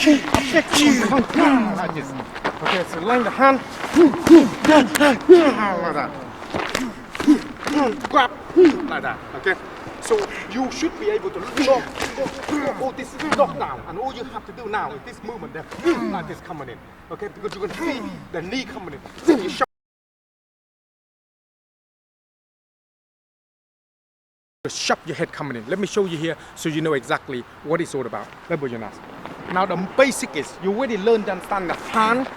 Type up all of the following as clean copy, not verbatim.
like this. Okay, so line the hand like that. Grab like that. Okay, so you should be able to lock all this lock down, and all you have to do now is this movement there, like this coming in. Okay, because you can feel the knee coming in. Then you shove your head coming in. Let me show you here so you know exactly what it's all about. Now the basic is you already learned to understand the hand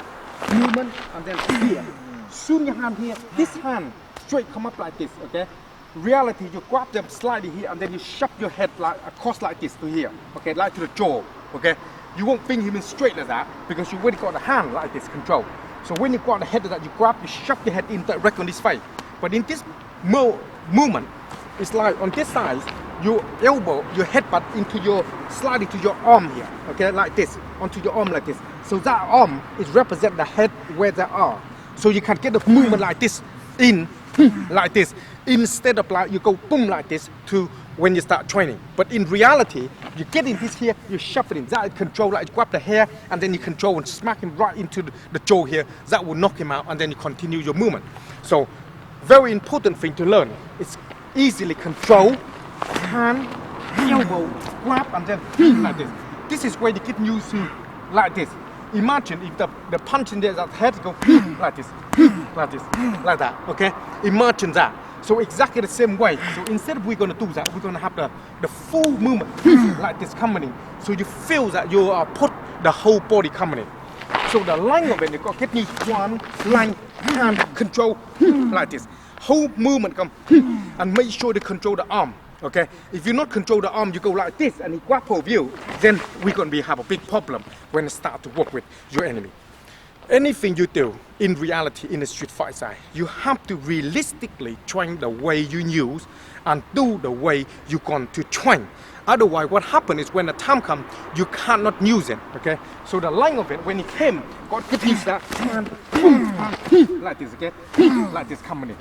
movement and then here. Soon your hand here, this hand straight come up like this, okay? Reality, you grab them slightly here and then you shove your head like across like this to here, okay? Like to the jaw, okay? You won't bring him in straight like that because you already got the hand like this control. So when you got the head of that, you grab, you shove your head in direct on this face. But in this movement, it's like on this side, your elbow, your headbutt into your, slide into your arm here, okay, like this, onto your arm like this. So that arm is represent the head where they are. So you can get the movement like this in, like this, instead of like you go boom like this to when you start training. But in reality, you get in this here, you shove it in, that is control, like you grab the hair and then you control and smack him right into the jaw here, that will knock him out and then you continue your movement. So very important thing to learn. It's easily control, hand, elbow, grab and then like this. This is where you get used to like this. Imagine if the punch in there, that head go like this, like this, like that, okay? Imagine that. So exactly the same way. So instead of we're going to do that, we're going to have the full movement like this coming in. So you feel that you are put the whole body coming in. So the line of it, you got to get me one line, hand, control like this. Whole movement come and make sure to control the arm. Okay, if you not control the arm, you go like this and he grab hold of you, then we're going to have a big problem when you start to work with your enemy. Anything you do in reality in a street fight side, you have to realistically train the way you use and do the way you're going to train. Otherwise, what happens is when the time comes, you cannot use it. Okay, so the line of it, when it came, got to use that hand like this, okay, like this coming in.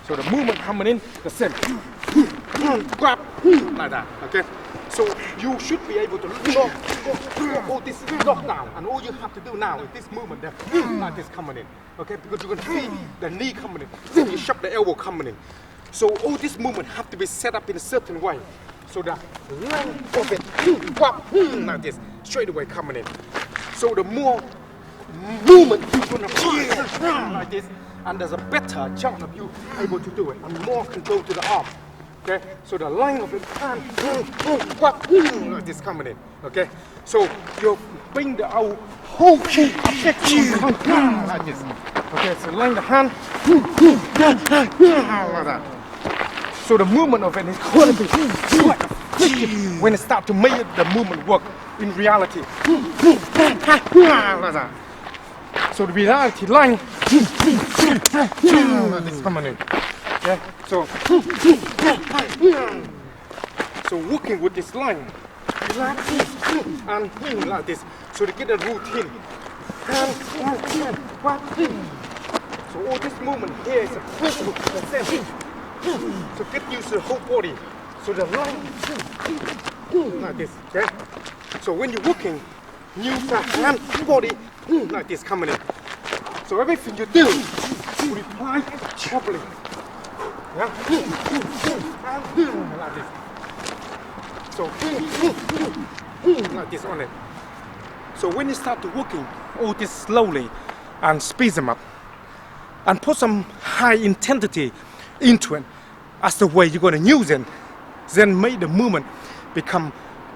So the movement coming in, the same. Grab like that, okay? So you should be able to lock all this lock down, and all you have to do now is this movement there, like this coming in, okay? Because you can feel the knee coming in, then you shove the elbow coming in. So all this movement have to be set up in a certain way. So the line of it, grab like this, straight away coming in. So the more movement you're gonna feel like this, and there's a better chance of you able to do it, and more control to the arm. Okay, so the line of it and like this coming in. Okay, so you bring the whole effect like this. Okay, so line the hand like that. So the movement of it is going to be like a friction when it starts to make the movement work in reality. Like that. So the reality line like this coming in. Yeah, so working with this line and like this, so to get a routine. So all this movement here is a principle, so get used to the whole body. So the line like this, okay? So when you're working, use the hand, body like this coming in. So everything you do, reply properly. Yeah. Like this. So like this on it. So when you start to working all this slowly and speed them up and put some high intensity into it as the way you're going to use it, then make the movement become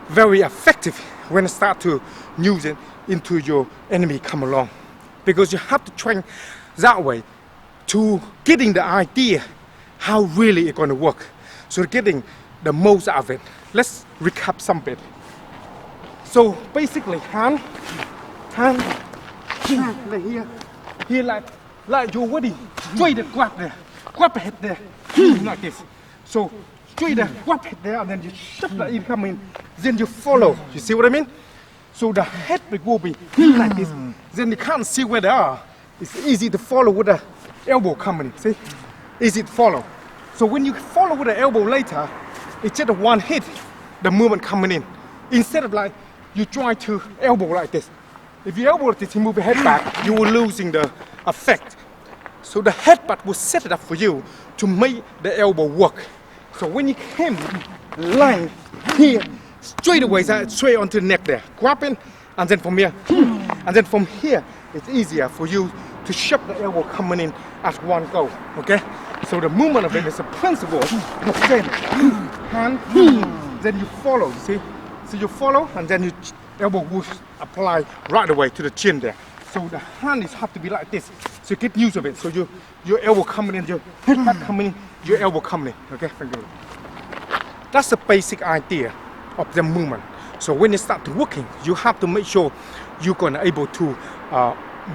very effective when you start to use it into your enemy come along. Because you have to train that way to getting the idea how really it's going to work. So getting the most out of it. Let's recap some bit. So basically hand like here like you already straight grab there, grab the head there, like this. So straight there, grab head there, and then you shove the in coming, then you follow. You see what I mean? So the head will be like this. Then you can't see where they are. It's easy to follow with the elbow coming. See? Easy to follow. So when you follow with the elbow later, it's just one hit, the movement coming in. Instead of like you try to elbow like this. If you elbow like this, you move your head back, you will losing the effect. So the headbutt will set it up for you to make the elbow work. So when you came line here, straight away, straight onto the neck there, grabbing, and then from here, and then from here, it's easier for you to shove the elbow coming in at one go, okay? So the movement of it is a principle. Then hand, then you follow, you see? So you follow, and then your elbow will apply right away to the chin there. So the hand is have to be like this, so you get used of it. So your elbow coming in, your head coming in, your elbow coming in, okay? That's the basic idea of the movement. So when you start working, you have to make sure you're gonna able to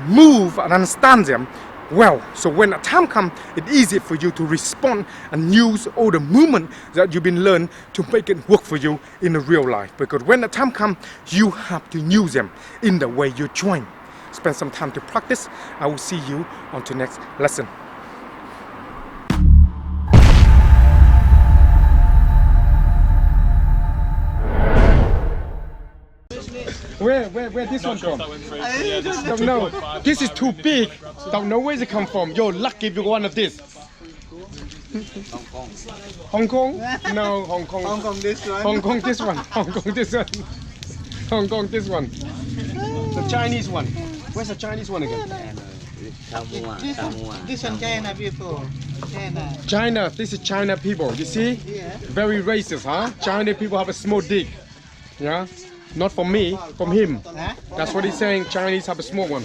move and understand them well. So when the time comes, it's easy for you to respond and use all the movement that you've been learned to make it work for you in the real life. Because when the time comes, you have to use them in the way you train. Spend some time to practice. I will see you on the next lesson. Where this one from? Don't know. This is too big. Don't know where it come from. You're lucky if you got one of this. Hong Kong? No, Hong Kong. Hong Kong this one. Hong Kong this one. Hong Kong this one. Hong Kong this one. The Chinese one. Where's the Chinese one again? This one China people. China. This is China people. You see? Yeah. Very racist, huh? China people have a small dick. Yeah? Not from me, from him. Huh? That's what he's saying. Chinese have a small one.